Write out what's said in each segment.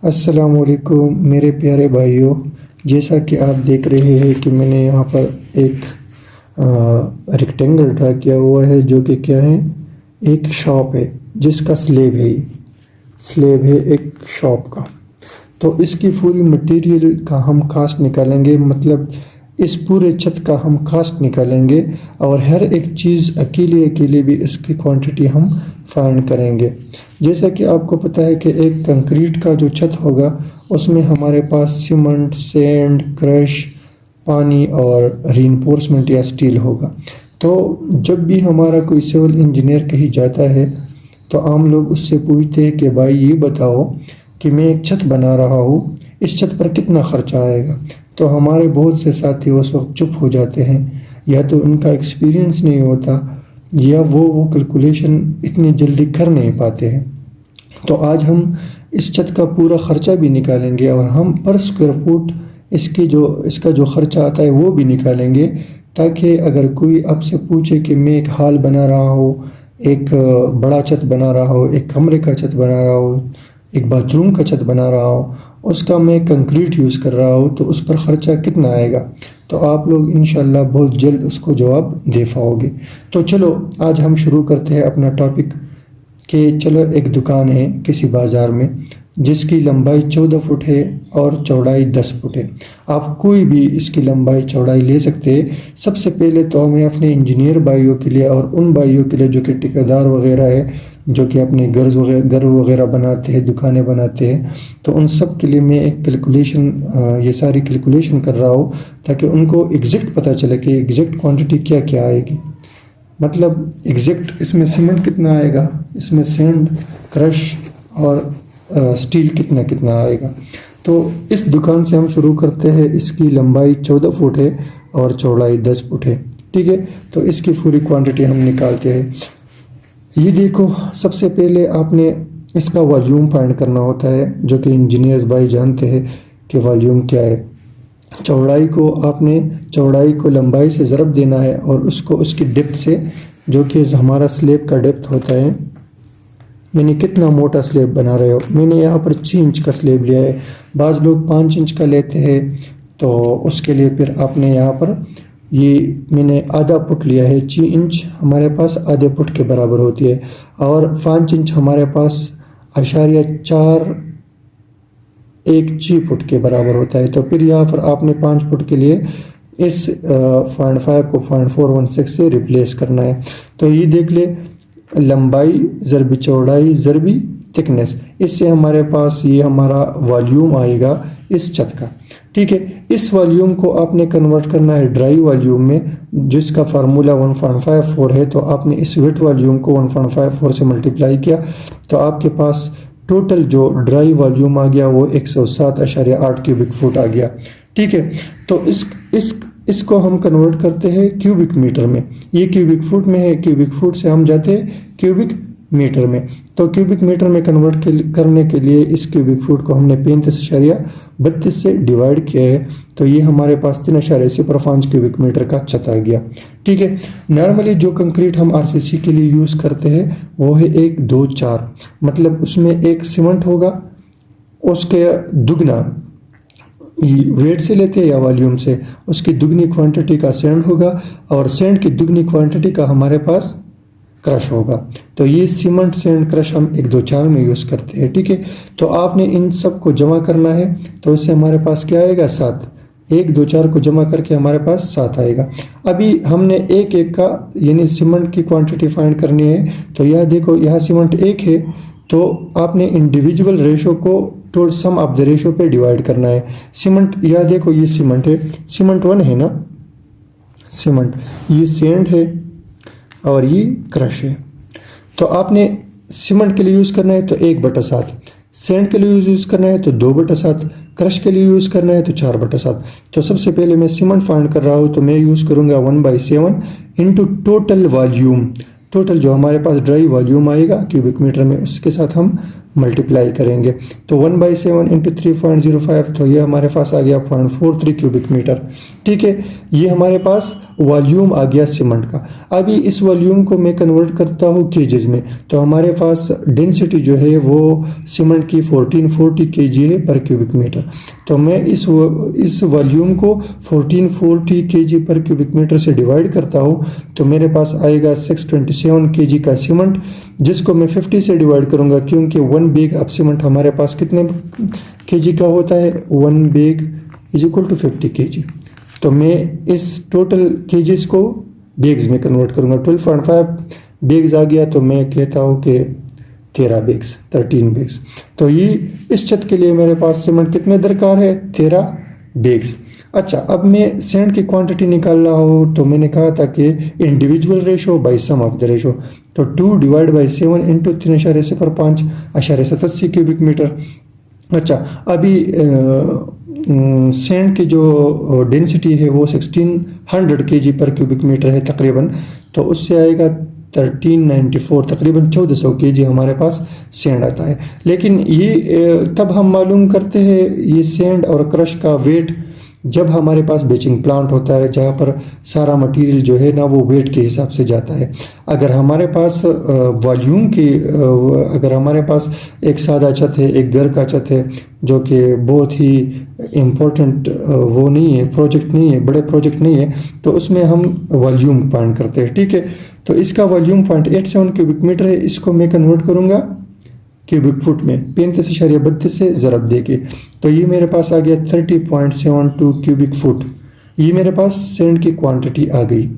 अस्सलामुअलैकुम मेरे प्यारे भाइयों। जैसा कि आप देख रहे हैं कि मैंने यहाँ पर एक रेक्टेंगल ड्रा किया हुआ है, जो कि क्या है, एक शॉप है जिसका स्लेब है एक शॉप का। तो इसकी पूरी मटेरियल का हम कास्ट निकालेंगे, मतलब इस पूरे छत का हम कास्ट निकालेंगे और हर एक चीज़ अकेले अकेले भी इसकी क्वांटिटी हम फाइंड करेंगे। जैसा कि आपको पता है कि एक कंक्रीट का जो छत होगा उसमें हमारे पास सीमेंट, सैंड, क्रश, पानी और रीइंफोर्समेंट या स्टील होगा। तो जब भी हमारा कोई सिविल इंजीनियर कहीं जाता है तो आम लोग उससे पूछते हैं कि भाई ये बताओ कि मैं एक छत बना रहा हूँ, इस छत पर कितना खर्चा आएगा। तो हमारे बहुत से साथी उस वक्त चुप हो जाते हैं, या तो उनका एक्सपीरियंस नहीं होता या वो कैलकुलेशन इतनी जल्दी कर नहीं पाते हैं। तो आज हम इस छत का पूरा ख़र्चा भी निकालेंगे और हम पर स्क्वायर फुट इसका जो ख़र्चा आता है वो भी निकालेंगे, ताकि अगर कोई आपसे पूछे कि मैं एक हॉल बना रहा हूँ, एक बड़ा छत बना रहा हूँ, एक कमरे का छत बना रहा हूँ, एक बाथरूम का छत बना रहा हूँ, उसका मैं कंक्रीट यूज़ कर रहा हूँ, तो उस पर ख़र्चा कितना आएगा, तो आप लोग इंशाल्लाह बहुत जल्द उसको जवाब दे पाओगे। तो चलो आज हम शुरू करते हैं अपना टॉपिक। कि चलो एक दुकान है किसी बाज़ार में जिसकी लंबाई 14 फुट है और चौड़ाई 10 फुट है। आप कोई भी इसकी लंबाई चौड़ाई ले सकते हैं। सबसे पहले तो हमें अपने इंजीनियर भाइयों के लिए और उन भाइयों के लिए जो कि ठेकेदार वगैरह है, जो कि अपने घर वगैरह बनाते हैं, दुकानें बनाते हैं, तो उन सब के लिए मैं एक कैलकुलेशन ये सारी कैलकुलेशन कर रहा हूँ ताकि उनको एग्जैक्ट पता चले कि एग्जैक्ट क्वांटिटी क्या क्या आएगी। मतलब एग्जैक्ट इसमें सीमेंट कितना आएगा, इसमें सैंड, क्रश और स्टील कितना कितना आएगा। तो इस दुकान से हम शुरू करते हैं। इसकी लंबाई 14 फुट है और चौड़ाई 10 फुट है, ठीक है। तो इसकी पूरी क्वांटिटी हम निकालते हैं। ये देखो, सबसे पहले आपने इसका वॉल्यूम फाइंड करना होता है, जो कि इंजीनियर्स भाई जानते हैं कि वॉल्यूम क्या है। चौड़ाई को लंबाई से ज़रब देना है और उसको उसकी डेप्थ से, जो कि हमारा स्लेब का डेप्थ होता है, यानी कितना मोटा स्लेब बना रहे हो। मैंने यहाँ पर 6 इंच का स्लेब लिया है, बाज़ लोग 5 इंच का लेते हैं, तो उसके लिए फिर आपने यहाँ पर ये मैंने आधा फुट लिया है। 6 इंच हमारे पास आधे फुट के बराबर होती है और 5 इंच हमारे पास आशारिया 416 फुट के बराबर होता है। तो फिर यहाँ पर आपने 5 फुट के लिए इस 0.5 को 0.416 से रिप्लेस करना है। तो ये देख ले, लंबाई ज़रबी चौड़ाई ज़रबी थिकनेस, इससे हमारे पास ये हमारा वॉल्यूम आएगा इस छत का, ठीक है। इस वॉल्यूम को आपने कन्वर्ट करना है ड्राई वॉल्यूम में, जिसका फार्मूला 1.54 है। तो आपने इस वेट वॉल्यूम को 1.54 से मल्टीप्लाई किया तो आपके पास टोटल जो ड्राई वॉल्यूम आ गया वो 107.8 क्यूबिक फुट आ गया, ठीक है। तो इसको हम कन्वर्ट करते हैं क्यूबिक मीटर में। ये क्यूबिक फुट में है, क्यूबिक फुट से हम जाते हैं क्यूबिक मीटर में। तो क्यूबिक मीटर में कन्वर्ट करने के लिए इस क्यूबिक फुट को हमने 35.32 से डिवाइड किया है। तो ये हमारे पास 3.05 क्यूबिक मीटर का छत आ गया, ठीक है। नॉर्मली जो कंक्रीट हम आरसीसी के लिए यूज़ करते हैं वो है 1, 2, 4, मतलब उसमें एक सीमेंट होगा, उसके दुगना वेट से लेते हैं या वॉल्यूम से, उसकी दुगनी क्वांटिटी का सैंड होगा और सैंड की दुगनी क्वांटिटी का हमारे पास क्रश होगा। तो ये सीमेंट, सैंड, क्रश हम 1, 2, 4 में यूज़ करते हैं, ठीक है। तो आपने इन सब को जमा करना है, तो इससे हमारे पास क्या आएगा, 7। 1, 2, 4 को जमा करके हमारे पास 7 आएगा। अभी हमने एक एक का यानी सीमेंट की क्वांटिटी फाइंड करनी है। तो यह देखो, यहाँ सीमेंट 1 है, तो आपने इंडिविजुअल रेशो को total sum of the ratio पे डिवाइड करना है। सीमेंट, यह देखो ये सीमेंट है, सीमेंट 1 है ना, सीमेंट, ये सैंड है और ये क्रश है। तो आपने सीमेंट के लिए यूज़ करना है तो 1/7, सैंड के लिए यूज़ करना है तो 2/7, क्रश के लिए यूज़ करना है तो 4/7। तो सबसे पहले मैं सीमेंट फाइंड कर रहा हूँ, तो मैं यूज़ करूँगा 1/7 इंटू टोटल वॉल्यूम। टोटल जो हमारे पास ड्राई वॉल्यूम आएगा क्यूबिक मीटर में, उसके साथ हम मल्टीप्लाई करेंगे तो 1/7 इंटू 3.05, तो ये हमारे पास आ गया 0.43 क्यूबिक मीटर। ठीक है, ये हमारे पास वॉल्यूम आ गया सीमेंट का। अभी इस वॉल्यूम को मैं कन्वर्ट करता हूँ केजीज में, तो हमारे पास डेंसिटी जो है वो सीमेंट की 1440 केजी है पर क्यूबिक मीटर। तो मैं इस वॉल्यूम को 1440 केजी पर क्यूबिक मीटर से डिवाइड करता हूँ, तो मेरे पास आएगा 627 केजी का सीमेंट, जिसको मैं 50 से डिवाइड करूँगा क्योंकि 1 बैग ऑफ सीमेंट हमारे पास कितने केजी का होता है, 1 bag is equal to 50 KG. तो मैं इस टोटल केजीज को बैग्स में कन्वर्ट करूँगा। 12.5 बैग्स आ गया, तो मैं कहता हूँ कि 13 बैग्स। तो ये इस छत के लिए मेरे पास सीमेंट कितने दरकार है, 13 बैग्स। अच्छा, अब मैं सैंड की क्वांटिटी निकाल रहा हूँ, तो मैंने कहा था कि individual ratio by sum of the ratio, तो 2 divide by 7 into 3.05 87 cubic metre. अच्छा, अभी सैंड की जो डेंसिटी है वो 1600 केजी पर क्यूबिक मीटर है तकरीबन, तो उससे आएगा 1394, तकरीबन 1400 केजी हमारे पास सैंड आता है। लेकिन ये तब हम मालूम करते हैं ये सैंड और क्रश का वेट जब हमारे पास बेचिंग प्लांट होता है, जहाँ पर सारा मटेरियल जो है ना वो वेट के हिसाब से जाता है। अगर हमारे पास वॉल्यूम की अगर हमारे पास एक सादा छत है, एक घर का छत है, जो कि बहुत ही इम्पोर्टेंट वो नहीं है, प्रोजेक्ट नहीं है, बड़े प्रोजेक्ट नहीं है, तो उसमें हम वॉल्यूम पॉइंट करते हैं। ठीक है, तो इसका वॉल्यूम 0.87 क्यूबिक मीटर है, इसको मैं कन्वर्ट करूँगा क्यूबिक फुट में 35.32 से ज़रब देके, तो ये मेरे पास आ गया 30.72 क्यूबिक फुट। ये मेरे पास सैंड की क्वांटिटी आ गई,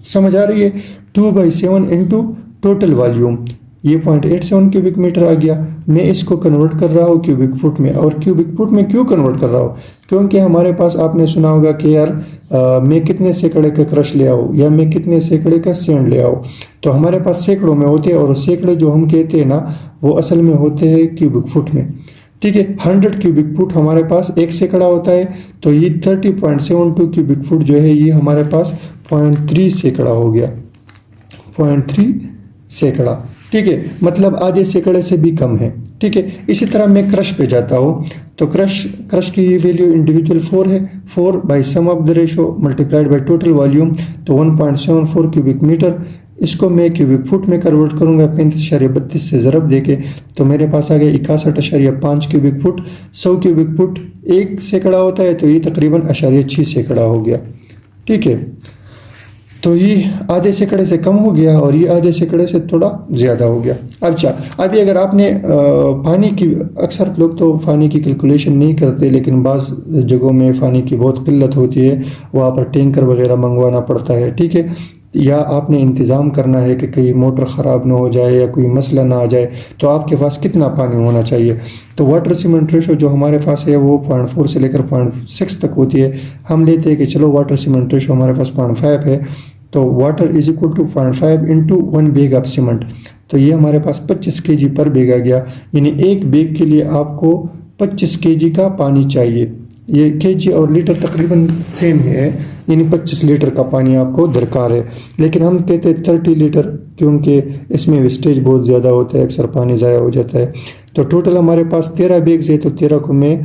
समझ आ रही है। 2/7 इंटू टोटल वॉल्यूम, ये 0.87 क्यूबिक मीटर आ गया। मैं इसको कन्वर्ट कर रहा हूँ क्यूबिक फुट में, और क्यूबिक फुट में क्यों कन्वर्ट कर रहा हूँ, क्योंकि हमारे पास आपने सुना होगा कि यार मैं कितने सैकड़े का क्रश ले आऊँ या मैं कितने सैकड़े का सैंड ले आऊँ, तो हमारे पास सैकड़ों में होते हैं, और सैकड़े जो हम कहते हैं ना वो असल में होते हैं क्यूबिक फुट में। ठीक है, 100 क्यूबिक फुट हमारे पास एक सैकड़ा होता है, तो ये 30.72 क्यूबिक फुट जो है ये हमारे पास 0.3 सैकड़ा हो गया, 0.3 सैकड़ा। ठीक है, मतलब आधे सैकड़े से भी कम है। ठीक है, इसी तरह मैं क्रश पे जाता हूँ, तो क्रश की वैल्यू इंडिविजुअल 4 है, 4 by sum of the ratio multiplied by total volume, तो 1.74 क्यूबिक मीटर। इसको मैं क्यूबिक फुट में कन्वर्ट करूँगा 35.32 से ज़रब देके, तो मेरे पास आ गया 61.5 क्यूबिक फुट। 100 क्यूबिक फुट एक सैकड़ा होता है, तो ये तकरीबन 0.6 सैकड़ा हो गया। ठीक है, तो ये आधे सैकड़े से कम हो गया और ये आधे सैकड़े से थोड़ा ज़्यादा हो गया। अच्छा, अभी अगर आपने पानी की, अक्सर लोग तो पानी की कैलकुलेशन नहीं करते, लेकिन बाज़ जगहों में पानी की बहुत किल्लत होती है, वहाँ पर टैंकर वगैरह मंगवाना पड़ता है। ठीक है, या आपने इंतज़ाम करना है कि कहीं मोटर ख़राब ना हो जाए या कोई मसला ना आ जाए, तो आपके पास कितना पानी होना चाहिए। तो वाटर सीमेंट रेशो जो हमारे पास है वो 0.4 से लेकर 0.6 तक होती है। हम लेते हैं कि चलो वाटर सीमेंट रेशो हमारे पास 0.5 है, तो water is equal to 0.5 into 1 bag of cement, तो ये हमारे पास 25 केजी पर बैग आ गया। यानी एक बैग के लिए आपको 25 केजी का पानी चाहिए। ये केजी और लीटर तकरीबन सेम है, यानी 25 लीटर का पानी आपको दरकार है। लेकिन हम कहते हैं 30 लीटर, क्योंकि इसमें वेस्टेज बहुत ज़्यादा होता है, अक्सर पानी ज़ाया हो जाता है। तो टोटल हमारे पास 13 बैग्स है, तो 13 को मैं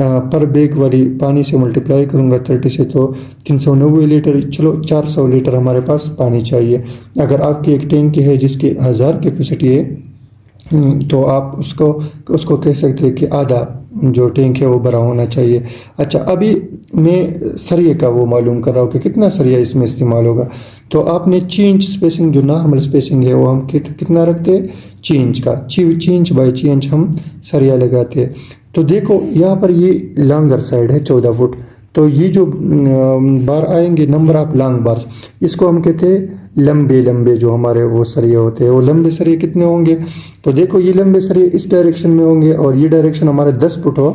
पर बैग वाली पानी से मल्टीप्लाई करूँगा 30 से, तो 390 लीटर, चलो 400 लीटर हमारे पास पानी चाहिए। अगर आपकी एक टैंकी है जिसकी 1000 कैपेसिटी है, तो आप उसको कह सकते हैं कि आधा जो टैंक है वो भरा होना चाहिए। अच्छा, अभी मैं सरिये का वो मालूम कर रहा हूँ कि कितना सरिया इसमें इस्तेमाल होगा। तो आपने 6 इंच स्पेसिंग, जो नॉर्मल स्पेसिंग है वो हम कितना रखते हैं, 6 इंच का, 6 इंच बाई 6 इंच हम सरिया लगाते हैं। तो देखो यहाँ पर ये लॉन्गर साइड है 14 फुट, तो ये जो बार आएंगे नंबर ऑफ लॉन्ग बार्स, इसको हम कहते हैं लंबे जो हमारे वो सरिये होते हैं। वो लंबे सरिये कितने होंगे, तो देखो ये लंबे सरिये इस डायरेक्शन में होंगे और ये डायरेक्शन हमारे 10 फुट हो,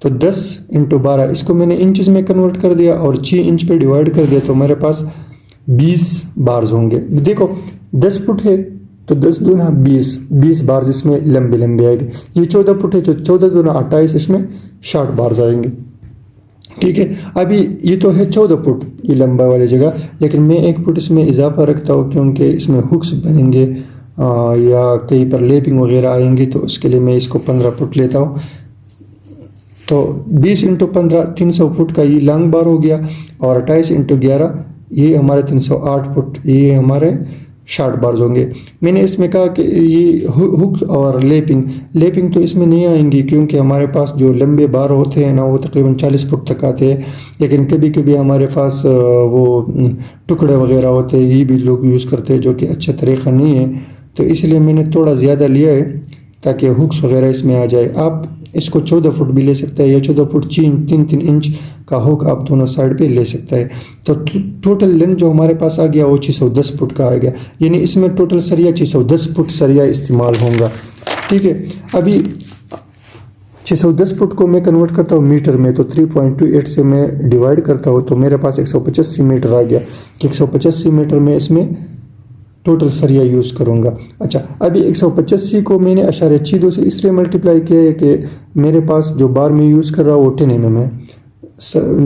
तो 10 इंटू 12, इसको मैंने इंचज़ में कन्वर्ट कर दिया और 6 इंच पे डिवाइड कर दिया, तो मेरे पास 20 बार्स होंगे। देखो 10 फुट है, तो 10 दूना 20 बार्स इसमें लंबे आएंगे। ये 14 फुट है, तो 14 दूना 28, इसमें शॉर्ट बार्स आएंगे। ठीक है, अभी ये तो है 14 फुट ये लंबा वाली जगह, लेकिन मैं 1 फुट इसमें इजाफा रखता हूँ क्योंकि इसमें हुक्स बनेंगे या कहीं पर लेपिंग वगैरह आएंगी तो उसके लिए मैं इसको 15 फुट लेता हूँ। तो 20 इंटू 15 300 फुट का ये लॉन्ग बार हो गया, और 28 इंटू 11 ये हमारे 308 फुट ये हमारे शॉर्ट बार्स होंगे। मैंने इसमें कहा कि ये हुक और लेपिंग तो इसमें नहीं आएंगी, क्योंकि हमारे पास जो लंबे बार होते हैं ना वो तकरीबन 40 फुट तक आते हैं, लेकिन कभी कभी हमारे पास वो टुकड़े वगैरह होते हैं, ये भी लोग यूज़ करते हैं, जो कि अच्छा तरीक़ा नहीं है। तो इसलिए मैंने थोड़ा ज़्यादा लिया है ताकि हुक्स वगैरह इसमें आ जाए। आप इसको 14 फुट भी ले सकते हैं, या 14 फुट 3 इंच का हुक आप दोनों साइड पे ले सकता है। तो टोटल लेंथ जो हमारे पास आ गया वो 610 फुट का आ गया, यानी इसमें टोटल सरिया 610 फुट सरिया इस्तेमाल होगा। ठीक है, अभी 610 फुट को मैं कन्वर्ट करता हूँ मीटर में, तो 3.28 से मैं डिवाइड करता हूँ तो मेरे पास 185 मीटर आ गया। 185 मीटर में इसमें टोटल सरिया यूज़ करूँगा। अच्छा, अभी 185 को मैंने 0.62 से इसलिए मल्टीप्लाई किया है कि मेरे पास जो बार में यूज़ कर रहा हूँ वो 10 mm है।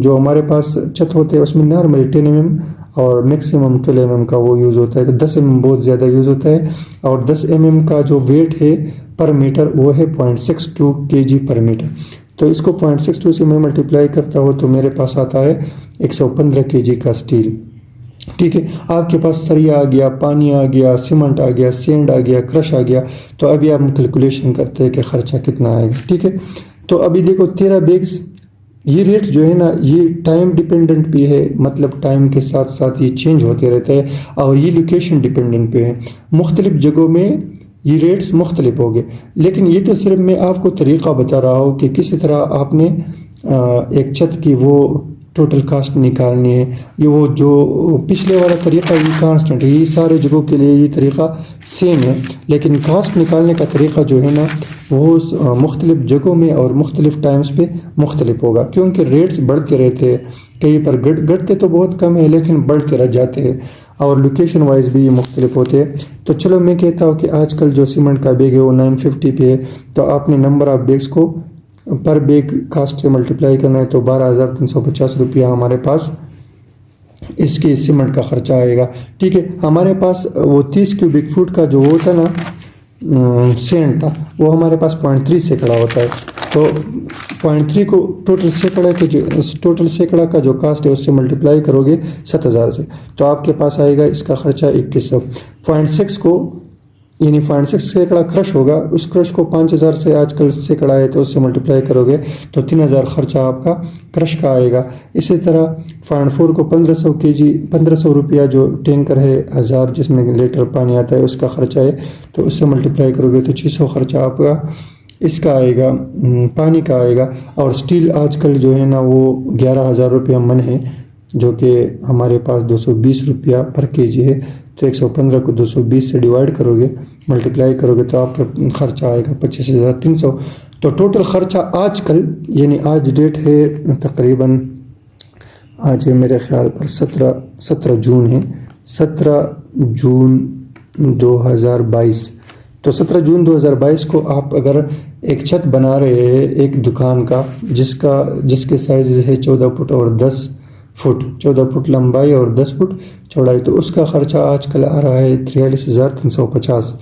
जो हमारे पास छत होते हैं उसमें नॉर्मली 10 mm और मैक्सिमम 12 mm का वो यूज़ होता है, तो 10 mm बहुत ज़्यादा यूज़ होता है। और 10 mm का जो वेट है पर मीटर वो है 0.62 kg पर मीटर। तो इसको 0.62 से मैं मल्टीप्लाई करता हूँ तो मेरे पास आता है 115 kg का स्टील। ठीक है, आपके पास सरिया आ गया, पानी आ गया, सीमेंट आ गया, सेंड आ गया, क्रश आ गया। तो अभी हम कैलकुलेशन करते हैं कि ख़र्चा कितना आएगा। ठीक है, तो अभी देखो 13 बैग्स, ये रेट जो है ना ये टाइम डिपेंडेंट भी है, मतलब टाइम के साथ साथ ये चेंज होते रहते हैं, और ये लोकेशन डिपेंडेंट पे है। मुख्तलिफ जगहों में ये रेट्स मुख्तलिफ हो गए, लेकिन ये तो सिर्फ मैं आपको तरीक़ा बता रहा हूँ कि किस तरह आपने एक छत की वो टोटल कास्ट निकालनी है। ये वो जो पिछले वाला तरीक़ा ये कांस्टेंट है, ये सारे जगहों के लिए ये तरीक़ा सेम है, लेकिन कास्ट निकालने का तरीक़ा जो है ना वो मुख्तलिफ जगहों में और मुख्तलिफ टाइम्स पे मुख्तलिफ होगा, क्योंकि रेट्स बढ़ते रहते हैं। कहीं पर घटते तो बहुत कम है, लेकिन बढ़ते रह जाते हैं, और लोकेशन वाइज भी ये मुख्तलिफ होते हैं। तो चलो मैं कहता हूँ कि आजकल जो सीमेंट का बैग है वो 950 पे है, तो आपने नंबर ऑफ़ बैग्स को पर बैग कास्ट से मल्टीप्लाई करना है, तो 12,350 रुपया हमारे पास इसके सीमेंट का ख़र्चा आएगा। ठीक है, हमारे पास वो 30 क्यूबिक फुट का जो होता ना सेंड था वो हमारे पास 0.3 सैकड़ा होता है। तो 0.3 को टोटल सैकड़ा का जो कास्ट है उससे मल्टीप्लाई करोगे 7,000 से, तो आपके पास आएगा इसका ख़र्चा 2100। 0.6 को यानी 0.6 सैकड़ा क्रश होगा, उस क्रश को 5,000 से आजकल सैकड़ा है तो उससे मल्टीप्लाई करोगे तो 3,000 खर्चा आपका क्रश का आएगा। इसी तरह 0.4 को 1500 kg 1500 रुपया जो टैंकर है 1000 जिसमें लीटर पानी आता है उसका ख़र्चा है, तो उससे मल्टीप्लाई करोगे तो 600 खर्चा आपका इसका आएगा, पानी का आएगा। और स्टील आजकल जो है ना वो 11,000 रुपया मन है, जो कि हमारे पास 220 रुपया पर केजी है। तो 115 को 220 से डिवाइड करोगे, मल्टीप्लाई करोगे तो आपका खर्चा आएगा 25,300। तो टोटल ख़र्चा आजकल यानी आज डेट है तकरीबन, आज है मेरे ख्याल पर 17 जून है, 17 जून 2022। तो 17 जून 2022 को आप अगर एक छत बना रहे हैं एक दुकान का जिसके साइज़ है 14 फुट और 10 फुट, 14 फुट लंबाई और 10 फुट चौड़ाई, तो उसका ख़र्चा आजकल आ रहा है 43,350।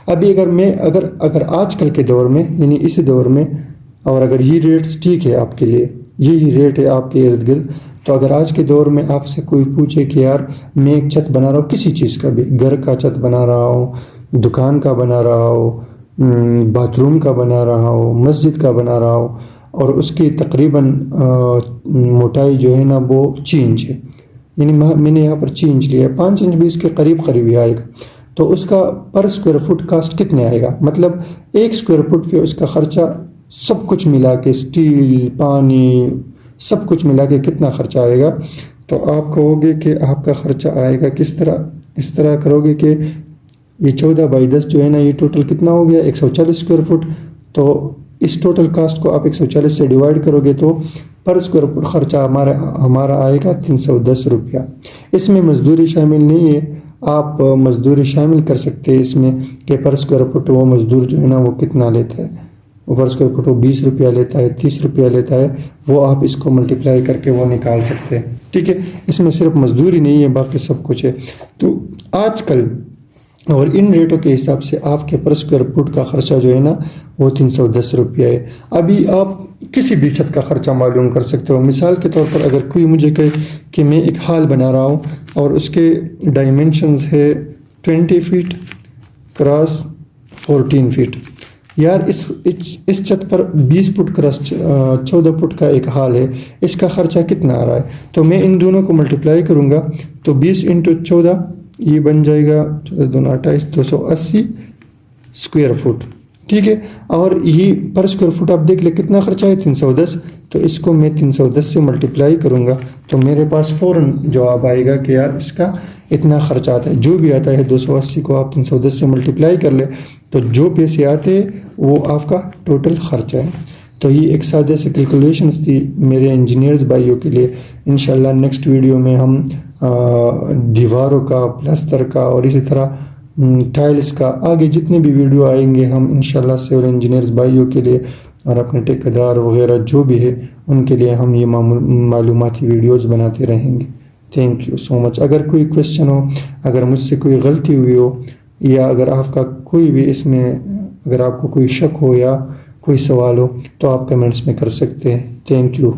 अभी अगर आजकल के दौर में यानी इस दौर में, और अगर ये रेट्स ठीक है आपके लिए, यही रेट है आपके इर्द गिर्द, तो अगर आज के दौर में आपसे कोई पूछे कि यार मैं एक छत बना रहा हूँ, किसी चीज़ का भी, घर का छत बना रहा हूँ, दुकान का बना रहा हो, बाथरूम का बना रहा हो, मस्जिद का बना रहा हो, और उसकी तकरीबन मोटाई जो है ना वो 6 इंच है, यानी मैंने यहाँ पर 6 इंच लिया, 5 इंच भी इसके करीब ही आएगा, तो उसका पर स्क्वायर फुट कास्ट कितने आएगा, मतलब 1 स्क्वायर फुट पे उसका ख़र्चा सब कुछ मिला के, स्टील, पानी, सब कुछ मिला के कितना ख़र्चा आएगा। तो आप कहोगे कि आपका ख़र्चा आएगा किस तरह, इस तरह करोगे कि ये 14 बाई 10 जो है ना ये टोटल कितना हो गया 140 स्क्वायर फुट। तो इस टोटल कास्ट को आप 140 से डिवाइड करोगे तो पर स्क्वायर फुट ख़र्चा हमारा आएगा 310 रुपया। इसमें मजदूरी शामिल नहीं है, आप मजदूरी शामिल कर सकते हैं इसमें कि पर स्क्वायर फुट वो मजदूर जो है ना वो कितना लेता है, वो पर स्क्वायर फुट वो 20 रुपया लेता है, 30 रुपया लेता है, वो आप इसको मल्टीप्लाई करके वो निकाल सकते हैं। ठीक है, इसमें सिर्फ मजदूरी नहीं है, बाकी सब कुछ है। तो आजकल और इन रेटों के हिसाब से आपके पर स्क्वायर फुट का खर्चा जो है ना वो 310 रुपया है। अभी आप किसी भी छत का खर्चा मालूम कर सकते हो। मिसाल के तौर पर अगर कोई मुझे कहे कि मैं एक हॉल बना रहा हूँ और उसके डायमेंशंस है 20 फीट क्रॉस 14 फीट, यार इस छत पर 20 फुट क्रॉस 14 फुट का एक हॉल है, इसका खर्चा कितना आ रहा है? तो मैं इन दोनों को मल्टीप्लाई करूँगा तो 20 इंटू 14 ये बन जाएगा 14 दूना 28 280 स्क्वायर फुट, ठीक है। और ये पर स्क्वायर फुट आप देख ले कितना खर्चा है 310, तो इसको मैं 310 से मल्टीप्लाई करूँगा तो मेरे पास फ़ौरन जवाब आएगा कि यार इसका इतना खर्चा आता है। जो भी आता है 280 को आप 310 से मल्टीप्लाई कर ले तो जो पैसे आते हैं वो आपका टोटल खर्चा है। तो ये एक सादे से कैलकुलेशंस थी मेरे इंजीनियर्स भाइयों के लिए। इंशाल्लाह नेक्स्ट वीडियो में हम दीवारों का, प्लास्टर का और इसी तरह टाइल्स का आगे जितने भी वीडियो आएंगे हम इंशाल्लाह सिविल इंजीनियर्स भाइयों के लिए और अपने ठेकेदार वगैरह जो भी है उनके लिए हम ये मालूमाती वीडियोस बनाते रहेंगे। Thank you so much. अगर कोई क्वेश्चन हो, अगर मुझसे कोई गलती हुई हो या अगर आपका कोई भी इसमें अगर आपको कोई शक हो या कोई सवाल हो तो आप कमेंट्स में कर सकते हैं। Thank you.